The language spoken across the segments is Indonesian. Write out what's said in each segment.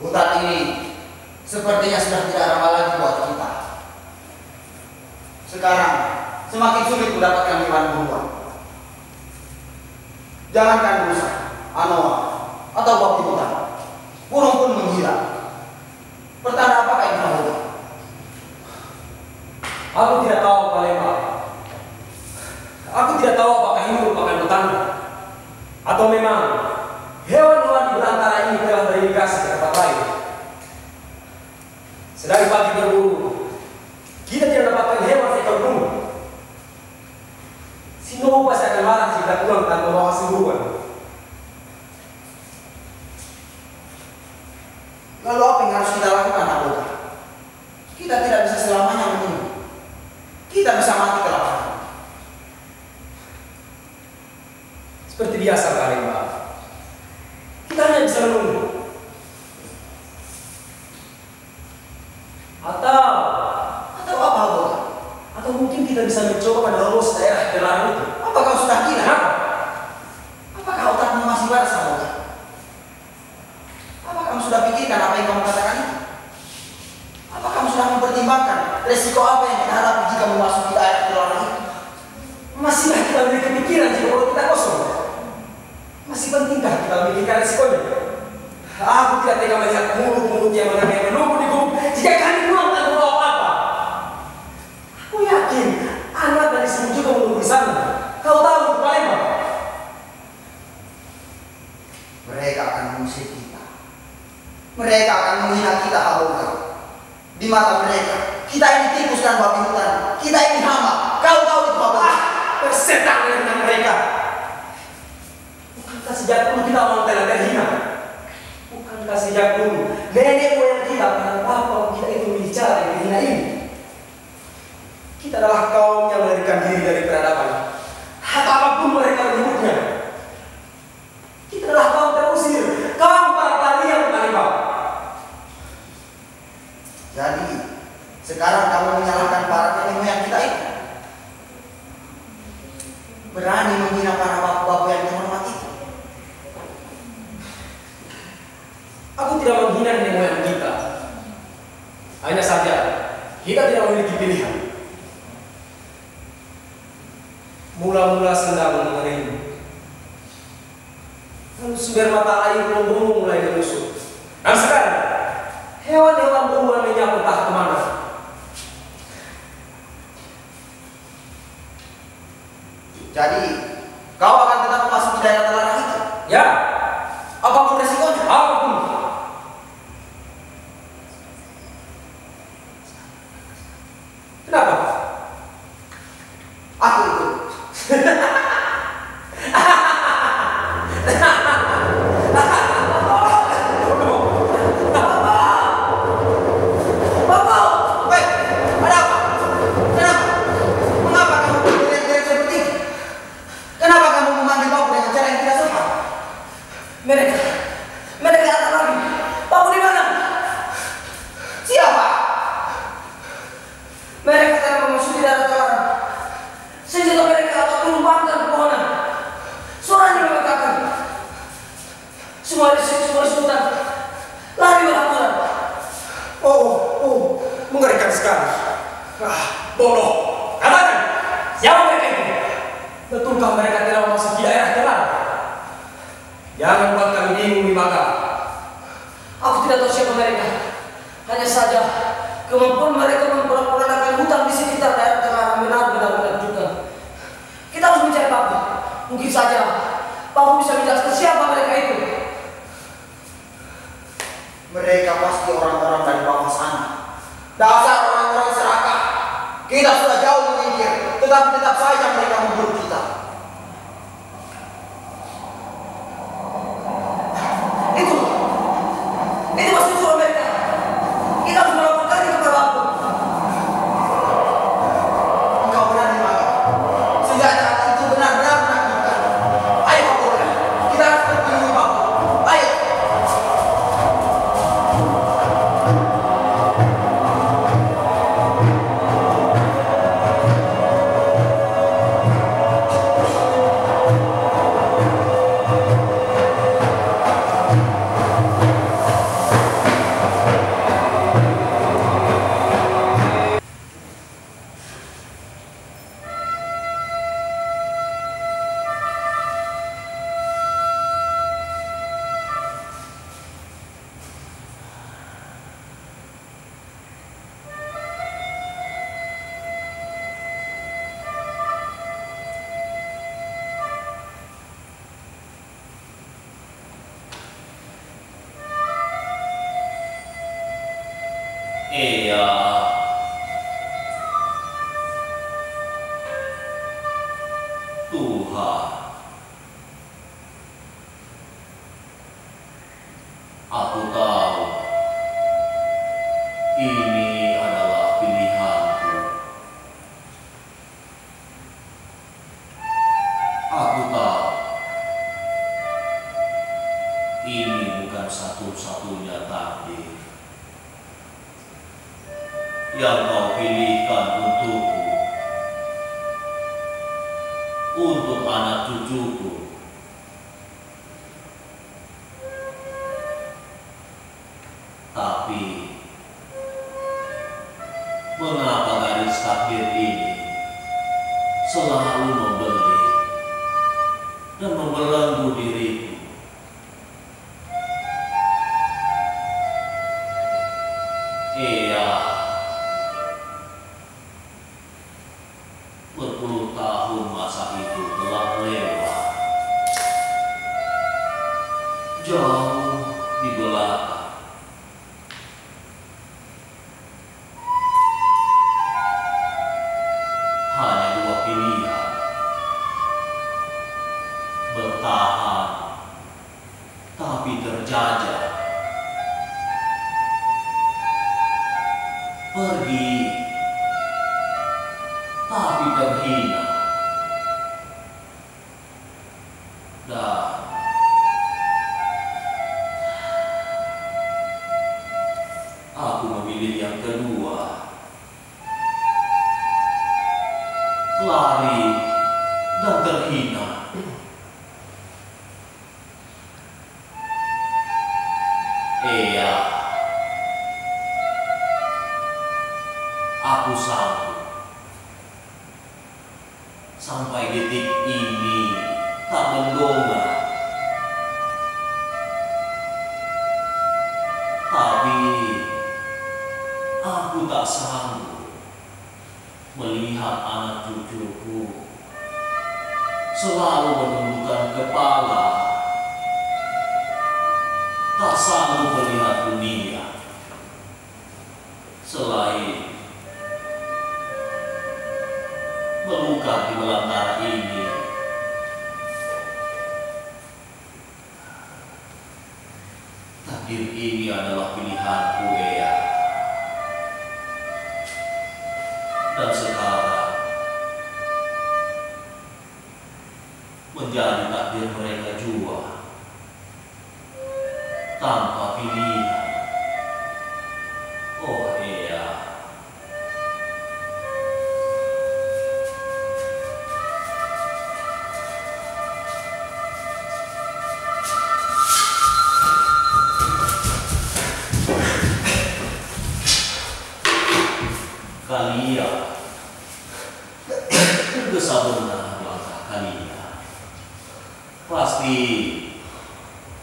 Hutan ini sepertinya sudah tidak ramah lagi buat kita. Sekarang semakin sulit mendapatkan hewan buruan. Jangankan rusa, anoa, atau babi hutan, burung pun menghilang. Pertanda apakah ini hutan? Aku tidak tahu, Pak Lema. Aku tidak tahu apakah ini merupakan petanda atau memang hewan-hewan di belantara ini telah berimigrasi ke tempat lain. Sedari pagi berburu, kita tidak dapatkan hewan seekor pun. Si Nobu pasti akan marah jika pulang tanpa membawa hasil buruan. Lalu apa yang harus kita lakukan, anggota? Kita tidak bisa selamanya menunggu. Kita bisa mati kelaparan. Seperti biasa, Pak Lema. Kita hanya bisa menunggu. Atau apa, anggota? Atau mungkin kita bisa mencoba menerobos daerah terlarang itu. Apa kau sudah gila? Kenapa? Apakah otakmu masih waras, anggota? Apa kamu sudah pikirkan apa yang kamu katakan itu? Apa kamu sudah mempertimbangkan resiko apa yang kita hadapi jika memasuki daerah terlarang itu? Masihkah kita memiliki pikiran jika perut kita kosong? Masih pentingkah kita memikirkan resikonya? Aku tidak tega melihat mulut-mulut yang menunggu di gubuk jika kami pulang tanpa membawa apa-apa. Aku yakin anak dan istrimu juga menunggu di sana. Kau tahu, Pak Lema? Mereka akan mengusir kita. Mereka akan menghina kita, Haruka. Di mata mereka, kita ini tikus dan babi hutan. Kita ini hama. Kau tahu itu apa? Bersetan dengan mereka. Bukankah sejak dulu kita orang telah terhina? Bukankah sejak dulu nenek moyang kita dan papa kita itu bicara yang terhina ini? Kita adalah kaum yang melarikan diri dari peradaban. Apapun mereka menyebutnya. Kita adalah kaum terusir, kaum para pelarian, Pak Lema. Jadi, sekarang kamu menyalahkan para nenek moyang kita itu. Berani menghina para bapak-bapak yang terhormat itu. Aku tidak menghina nenek moyang kita. Hanya saja, kita tidak memiliki pilihan. Mula-mula sedang mengering. Lalu sumber mata air Lumbung mulai menyusut. Dan sekarang, hewan-hewan buruan menyapu entah kemana. Jadi, kau akan tetap memasuki daerah terlarang itu? Ya, Apapun resikonya? apapun. Kenapa? Aku ikut. Hei, ada apa? Kenapa? Mengapa kamu berteriak-teriak seperti itu? Kenapa kamu memanggil bapak dengan cara yang tidak sopan? Mereka datang lagi. Bapak di mana? Siapa? Mereka telah memasuki daerah terlarang. Senjata mereka atau penumpang dan pepohonan. Suaranya mengatakan semua di hutan lari berhamburan. Oh, mengerikan sekali. Bodoh. Katakan, siapa mereka itu? Betulkah mereka telah memasuki daerah terlarang? Jangan buat kami bingung, Wimaga. Aku tidak tahu siapa mereka. Hanya saja kemampuan mereka memporak-porandakan hutan di sekitar daerah terlarang benar-benar menakjubkan. Kita harus mencari Papu. Mungkin saja Papu bisa menjelaskan siapa mereka itu. Mereka pasti orang-orang dari bawah sana. Dasar orang-orang serakah. Kita sudah jauh menyingkir, tetapi tetap saja mereka memburu kita. Itu masih suara mereka. Kita harus melaporkannya kepada Papu. Engkau berani, Maga. Senjata itu benar-benar menakutkan. Ayo, Kapolda. Kita harus bertemu Papu. Ayo. Iya, Tuhan, aku tahu ini adalah pilihanku. Aku tahu ini bukan satu-satunya takdir yang kau pilihkan untukku, untuk anak cucuku. Tapi mengapa garis takdir ini selalu membeli dan membelenggu diriku? Iya, berpuluh tahun masa itu telah lewat, jauh di belakang. Hanya dua pilihan, bertahan tapi terjajah, pergi tapi terhina, dan aku memilih yang kedua, lari dan terhina. Iya, aku sanggup sampai detik ini tak mendongak. Tapi aku tak sanggup melihat anak cucuku selalu menundukkan kepala, tak sanggup melihat dunia selain melukat di belantara ini. Takdir ini adalah pilihanku, Ea. Dan sekarang menjadi takdir mereka jua, tanpa pilihan. Oh Ea, kalian tergesa benar langkah kalian. Pasti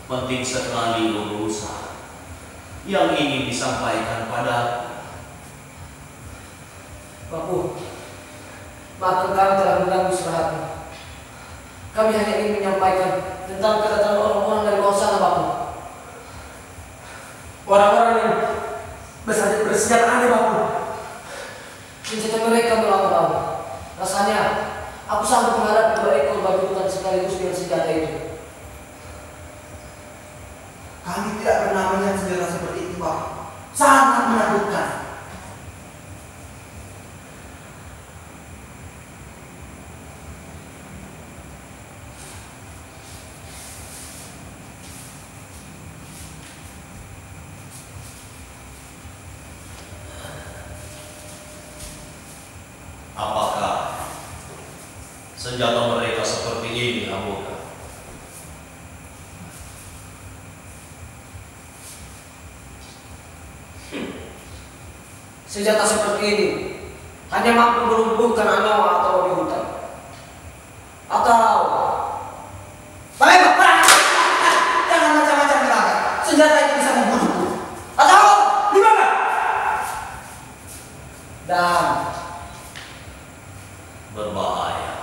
penting sekali urusan yang ingin disampaikan padaku. Bapu, maafkan kami telah mengganggu istirahatmu. Kami hanya ingin menyampaikan tentang kedatangan orang-orang dari bawah sana, Bapu. Orang-orang yang bersenjata aneh, Bapu. Senjata mereka melawan. Rasanya aku sanggup menghadapi 2 ekor babi hutan sekaligus dengan senjata itu. Kami tidak pernah melihat senjata seperti itu, Pak. Sangat menakutkan. Apakah senjata mereka seperti ini, Amoga? Senjata seperti ini hanya mampu melumpuhkan nyawa atau babi hutan. Atau Baik, Pak. Jangan macam-macam Nimaga. Senjata itu bisa membunuhku. Atau Nimaga. dan Berbahaya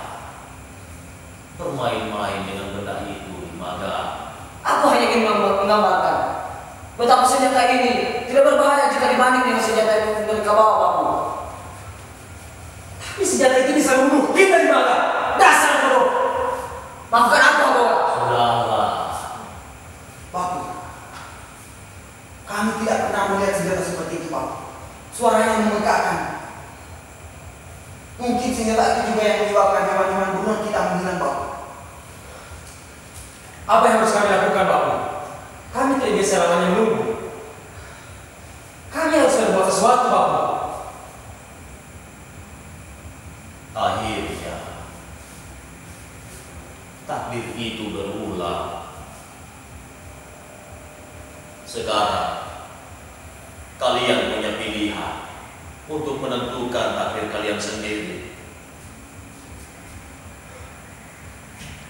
bermain-main dengan benda itu, Nimaga. aku hanya ingin menggambarkan Betapa senjata ini tidak berbahaya jika dibanding dengan senjata yang mereka bawa, Bapu. Tapi senjata itu bisa membunuh kita di mana? Dasar bodoh. Maafkan aku, Bapak. Sudahlah. Bapu, kami tidak pernah melihat senjata seperti itu, Bapu. Suaranya memegahkan. Mungkin senjata itu juga yang menyebabkan hewan-hewan buruan kita menghilang, Bapu. Apa yang harus kami lakukan, Bapu? Kami tidak bisa lamanya menunggu. Kami harus berbuat sesuatu, Bapu. Akhirnya takdir itu berulang. Sekarang kalian punya pilihan untuk menentukan takdir kalian sendiri.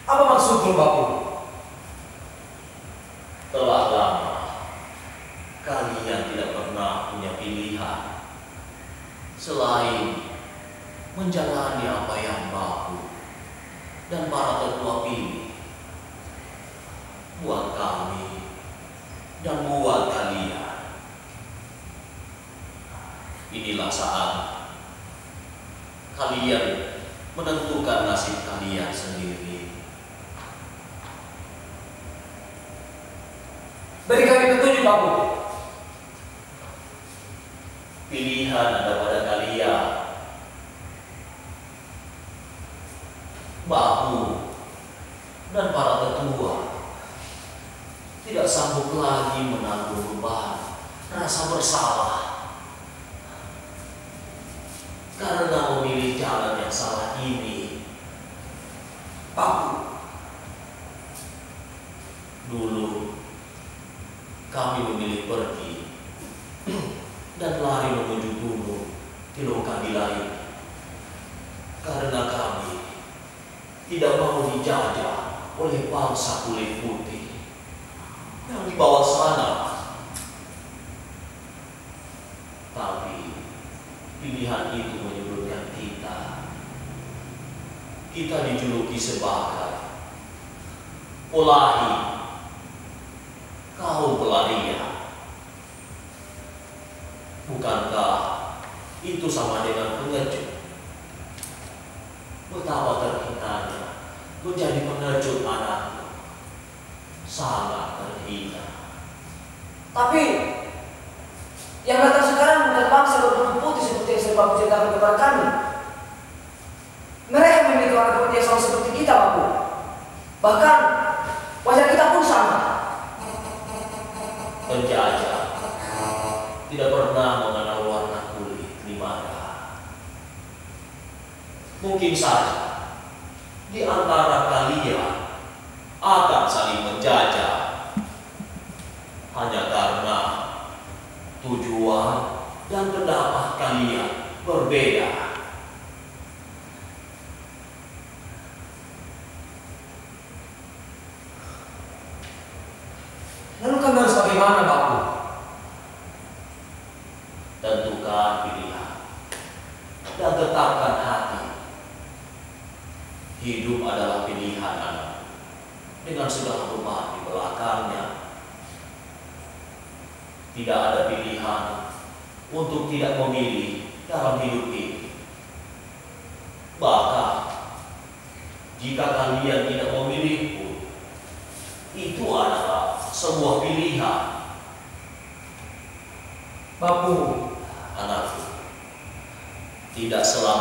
Apa maksudmu, Bapu? Telah lama kalian tidak pernah punya pilihan selain menjalani apa yang Bapu dan para tetua pilih buat kami dan buat kalian. Inilah saat kalian menentukan nasib kalian sendiri. Beri kami petunjuk, Bapu. Pilihan ada pada kalian. Bapu dan para tetua tidak sanggup lagi menanggung beban rasa bersalah karena memilih jalan yang salah ini. Bapu, Dulu kami memilih pergi dan lari menuju gunung di Lokadilai karena kami tidak mau dijajah oleh bangsa kulit putih yang di bawah sana. Tapi pilihan itu menyebutkan kita dijuluki sebagai Polahi, kaum pelarian. Bukankah itu sama dengan pengecut? Betapa terhinanya menjadi pengecut anakku. Sangat terhina. Tapi yang datang sekarang bukan bangsa berkulit putih seperti yang sering Bapu ceritakan kepada kami. Mereka memiliki warna putih yang sama seperti kita, Bapu. Bahkan wajah kita pun sama. Penjajah tidak pernah mengenal warna kulit di mana. Mungkin saja di antara kalian akan saling menjajah hanya karena tujuan dan pendapat kalian berbeda. Lalu kami harus bagaimana, Bapu? Tentukan pilihan dan tetapkan hati. Hidup adalah pilihan anak dengan segala beban di belakangnya. Tidak ada pilihan untuk tidak memilih dalam hidup ini. Bahkan jika kalian tidak memilih pun, itu adalah sebuah pilihan. Bapu, Anakku, tidak selama